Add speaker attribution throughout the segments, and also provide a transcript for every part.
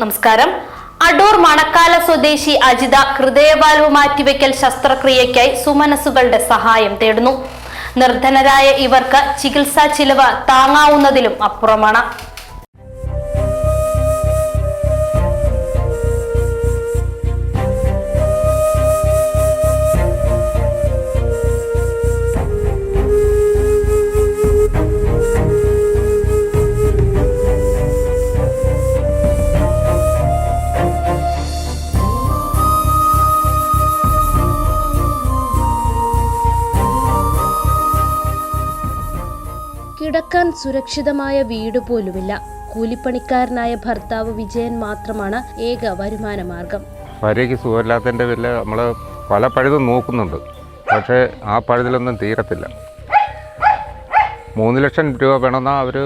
Speaker 1: നമസ്കാരം. അടൂർ മണക്കാല സ്വദേശി അജിത ഹൃദയവാൽവ് മാറ്റിവെക്കൽ ശസ്ത്രക്രിയയ്ക്കായി സുമനസുകളുടെ സഹായം തേടുന്നു. നിർധനരായ ഇവർക്ക് ചികിത്സാ ചിലവ് താങ്ങാവുന്നതിലും അപ്പുറമാണ്.
Speaker 2: കിടക്കാൻ സുരക്ഷിതമായ വീട് പോലുമില്ല. കൂലിപ്പണിക്കാരനായ ഭർത്താവ് വിജയൻ മാത്രമാണ് ഏക വരുമാന മാർഗം.
Speaker 3: ഭാര്യയ്ക്ക് സുഖമില്ലാത്തതിൻ്റെ പേരിൽ നമ്മൾ പല പഴുതും നോക്കുന്നുണ്ട്. പക്ഷേ ആ പഴുതിലൊന്നും തീരത്തില്ല. 3 ലക്ഷം രൂപ വേണമെന്നാണ് അവർ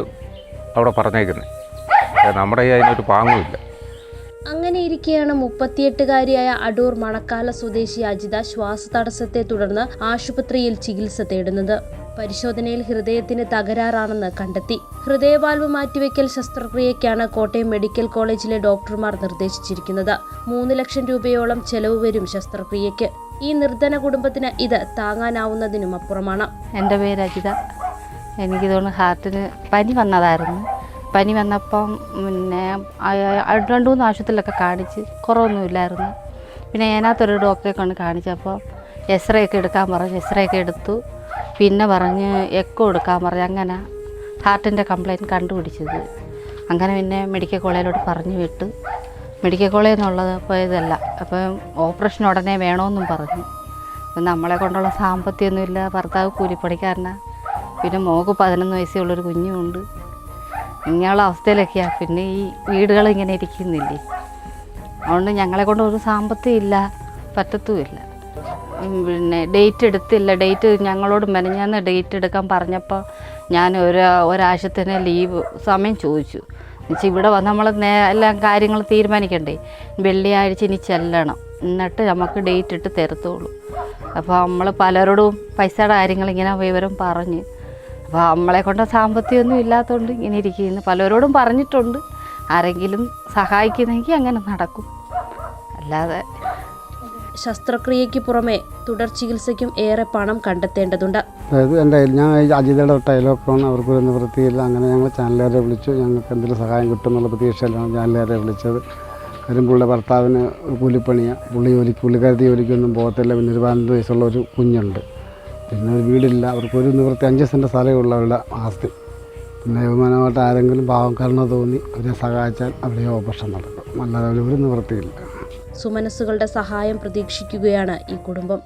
Speaker 3: അവിടെ പറഞ്ഞേക്കുന്നത്. നമ്മുടെ ഈ അതിനൊരു പാങ്ങുമില്ല.
Speaker 2: അങ്ങനെ ഇരിക്കെയാണ് 38-കാരിയായ അടൂർ മണക്കാല സ്വദേശി അജിത ശ്വാസതടസ്സത്തെ തുടർന്ന് ആശുപത്രിയിൽ ചികിത്സ തേടുന്നത്. പരിശോധനയിൽ ഹൃദയത്തിന് തകരാറാണെന്ന് കണ്ടെത്തി. ഹൃദയവാൽവ് മാറ്റിവെക്കൽ ശസ്ത്രക്രിയയ്ക്കാണ് കോട്ടയം മെഡിക്കൽ കോളേജിലെ ഡോക്ടർമാർ നിർദ്ദേശിച്ചിരിക്കുന്നത്. 3 ലക്ഷം രൂപയോളം ചെലവ് വരും ശസ്ത്രക്രിയയ്ക്ക്. ഈ നിർധന കുടുംബത്തിന് ഇത് താങ്ങാനാവുന്നതിനും അപ്പുറമാണ്.
Speaker 4: എൻ്റെ പേര് അജിത. എനിക്ക് തോന്നുന്നു ഹാർട്ടിന് പനി വന്നതായിരുന്നു. പനി വന്നപ്പം 2-3 ആശുപത്രിയിലൊക്കെ കാണിച്ച് കുറവൊന്നുമില്ലായിരുന്നു. പിന്നെ അതിനകത്തൊരു ഡോക്ടറെ കൊണ്ട് കാണിച്ചപ്പോൾ എക്സ്റേ ഒക്കെ എടുക്കാൻ പറഞ്ഞു. എക്സ്റേ ഒക്കെ എടുത്തു. പിന്നെ പറഞ്ഞ് എക്കോ എടുക്കാൻ പറഞ്ഞു. അങ്ങനെ ഹാർട്ടിൻ്റെ കംപ്ലയിൻറ്റ് കണ്ടുപിടിച്ചത്. അങ്ങനെ പിന്നെ മെഡിക്കൽ കോളേജിലോട്ട് പറഞ്ഞു വിട്ടു. മെഡിക്കൽ കോളേജിൽ നിന്നുള്ളത് പോയതല്ല. അപ്പം ഓപ്പറേഷൻ ഉടനെ വേണമെന്നും പറഞ്ഞു. അപ്പം നമ്മളെ കൊണ്ടുള്ള സാമ്പത്തികമൊന്നുമില്ല. ഭർത്താവ് കൂലിപ്പണിക്കാരനാണ്. പിന്നെ മോൾക്ക് 11 വയസ്സേ ഉള്ളൊരു കുഞ്ഞുമുണ്ട്. ഇങ്ങനെയുള്ള അവസ്ഥയിലൊക്കെയാണ്. പിന്നെ ഈ വീടുകൾ ഇങ്ങനെ ഇരിക്കുന്നില്ലേ, അതുകൊണ്ട് ഞങ്ങളെ കൊണ്ട് ഒരു സാമ്പത്തികം ഇല്ല, പറ്റത്തുമില്ല. പിന്നെ ഡേറ്റ് എടുത്തില്ല. ഡേറ്റ് ഞങ്ങളോട് മെനഞ്ഞാന്ന് ഡേറ്റ് എടുക്കാൻ പറഞ്ഞപ്പോൾ ഞാൻ ഒരാഴ്ചത്തിന് ലീവ് സമയം ചോദിച്ചു. എന്നുവെച്ചാൽ ഇവിടെ വന്ന് നമ്മൾ എല്ലാം കാര്യങ്ങൾ തീരുമാനിക്കണ്ടേ. വെള്ളിയാഴ്ച ഇനി ചെല്ലണം, എന്നിട്ട് നമുക്ക് ഡേറ്റ് ഇട്ട് തരത്തുള്ളൂ. അപ്പോൾ നമ്മൾ പലരോടും പൈസയുടെ കാര്യങ്ങളിങ്ങനെ വിവരം പറഞ്ഞ്, അപ്പോൾ നമ്മളെ കൊണ്ട് സാമ്പത്തികമൊന്നും ഇല്ലാത്തതുകൊണ്ട് ഇങ്ങനെ ഇരിക്കുന്നു. പലരോടും പറഞ്ഞിട്ടുണ്ട്. ആരെങ്കിലും സഹായിക്കുന്നെങ്കിൽ അങ്ങനെ നടക്കും, അല്ലാതെ.
Speaker 2: ശസ്ത്രക്രിയയ്ക്ക് പുറമെ തുടർ ചികിത്സയ്ക്കും ഏറെ പണം കണ്ടെത്തേണ്ടതുണ്ട്.
Speaker 5: അതായത് ഞാൻ അജിതയുടെ ടൈലോക്കാണ്. അവർക്കൊരു നിവൃത്തിയില്ല. അങ്ങനെ ഞങ്ങൾ ചാനലുകാരെ വിളിച്ചു. ഞങ്ങൾക്ക് എന്തെങ്കിലും സഹായം കിട്ടുമെന്നുള്ള പ്രതീക്ഷയിലാണ് ചാനലുകാരെ വിളിച്ചത്. കാര്യം പുള്ളിയുടെ ഭർത്താവിന് കൂലിപ്പണിയാണ്. പുള്ളിക്കാരത്തി ജോലിക്കൊന്നും പോകത്തില്ല. പിന്നെ ഒരു 12 വയസ്സുള്ള ഒരു കുഞ്ഞുണ്ട്. പിന്നെ ഒരു വീടില്ല. അവർക്കൊരു നിവൃത്തി 5 സെൻറ്റ് സ്ഥലമേ ഉള്ള അവരുടെ ആസ്തി. പിന്നെ ബഹുമാനമായിട്ട് ആരെങ്കിലും പാവക്കാരനോ തോന്നി അവരെ സഹായിച്ചാൽ അവിടെ ഓപ്പറേഷൻ നടക്കും. അല്ലാതെ ഒരു നിവൃത്തിയില്ല.
Speaker 2: സുമനസ്സുകളുടെ സഹായം പ്രതീക്ഷിക്കുകയാണ് ഈ കുടുംബം.